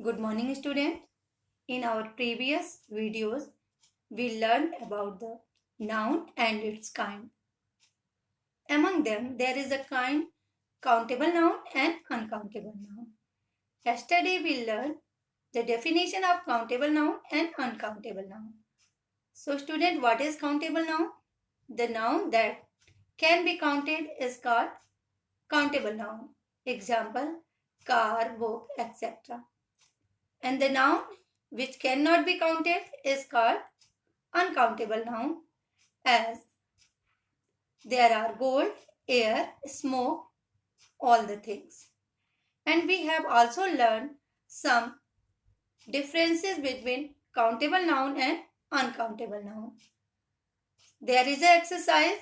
Good morning, student. In our previous videos, we learned about the noun and its kind. Among them, there is a kind countable noun and uncountable noun. Yesterday, we learned the definition of countable noun and uncountable noun. So, student, what is countable noun? The noun that can be counted is called countable noun. Example, car, book, etc. And the noun which cannot be counted is called uncountable noun, as there are gold, air, smoke, all the things. And we have also learned some differences between countable noun and uncountable noun. There is an exercise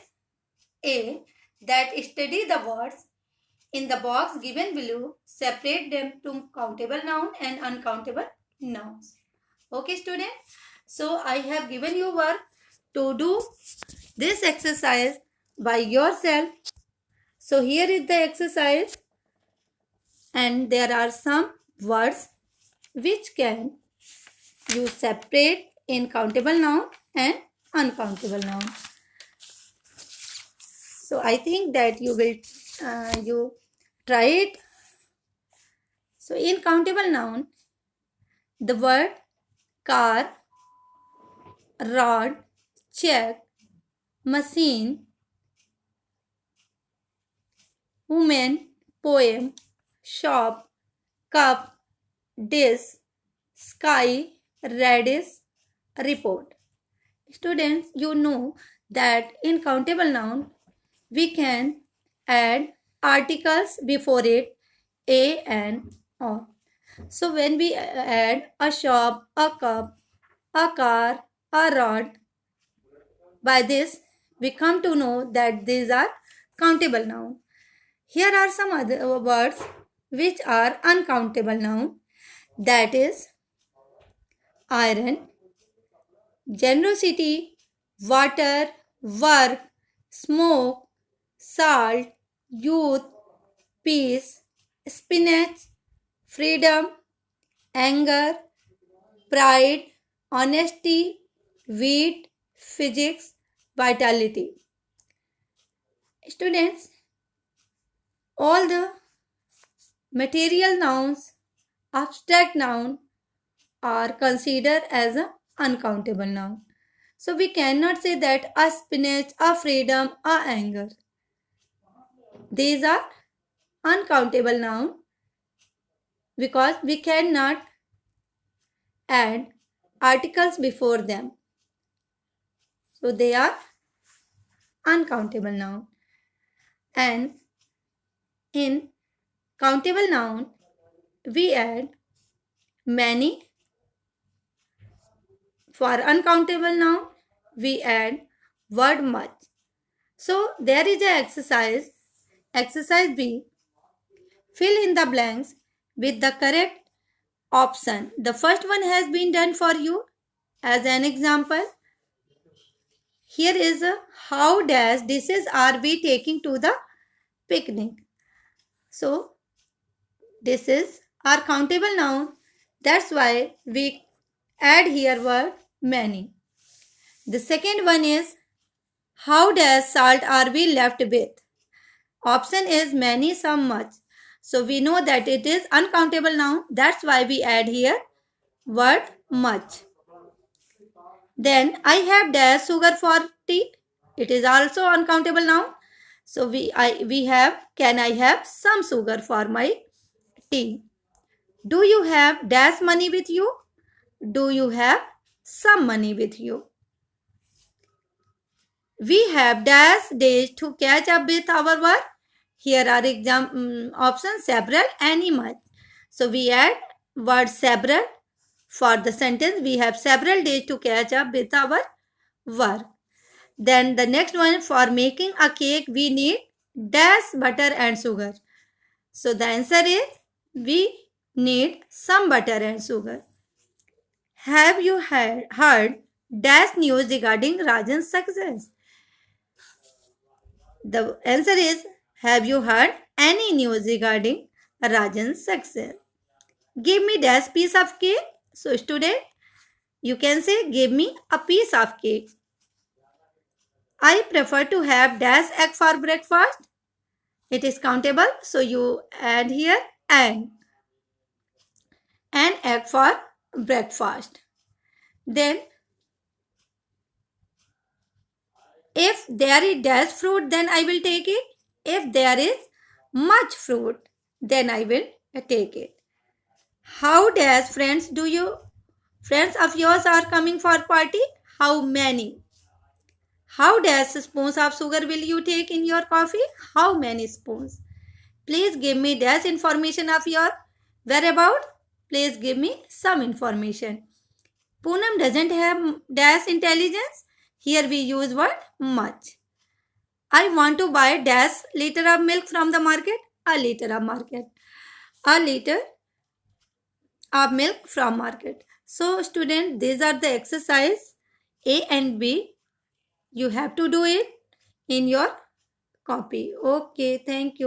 A that study the words in the box given below, separate them to countable noun and uncountable nouns. Okay, students. So I have given you work to do this exercise by yourself. So here is the exercise, and there are some words which can you separate in countable noun and uncountable noun. So I think that you will you try it. So in countable noun, the word car, rod, check, machine, woman, poem, shop, cup, dish, sky, radish, report. Students, you know that in countable noun, we can add articles before it, a and or. So when we add a shop, a cup, a car, a rod, by this we come to know that these are countable nouns. Here are some other words which are uncountable noun, that is iron, generosity, water, work, smoke, salt, youth, peace, spinach, freedom, anger, pride, honesty, wheat, physics, vitality. Students, all the material nouns, abstract noun are considered as an uncountable noun. So we cannot say that a spinach, a freedom, a anger. These are uncountable noun because we cannot add articles before them. So they are uncountable noun. And in countable noun, we add many. For uncountable noun, we add word much. So there is an exercise. Exercise B. Fill in the blanks with the correct option. The first one has been done for you. As an example, here is how dash dishes are we taking to the picnic. So this is our countable noun. That's why we add here word many. The second one is how dash salt are we left with. Option is many, some, much. So we know that it is uncountable noun. That's why we add here word much. Then I have dash sugar for tea. It is also uncountable noun. So we have can I have some sugar for my tea. Do you have dash money with you? Do you have some money with you? We have dash days to catch up with our work. Here are options several, any, much. So we add word several. For the sentence, we have several days to catch up with our work. Then the next one, for making a cake, we need dash butter and sugar. So the answer is we need some butter and sugar. Have you heard dash news regarding Rajan's success? The answer is have you heard any news regarding Rajan's success? give me dash piece of cake. So student, you can say give me a piece of cake. I prefer to have dash egg for breakfast. It is countable, so you add here an egg for breakfast. Then if there is dash fruit, then I will take it. If there is much fruit, then I will take it. How dash friends do you friends of yours are coming for party? How many? How dash spoons of sugar will you take in your coffee? How many spoons? Please give me dash information of your whereabout. Please give me some information. Poonam doesn't have dash intelligence. Here we use word much. I want to buy dash liter of milk from the market. A liter of market. A liter of milk from market. So student, these are the exercise A and B. You have to do it in your copy. Okay, thank you.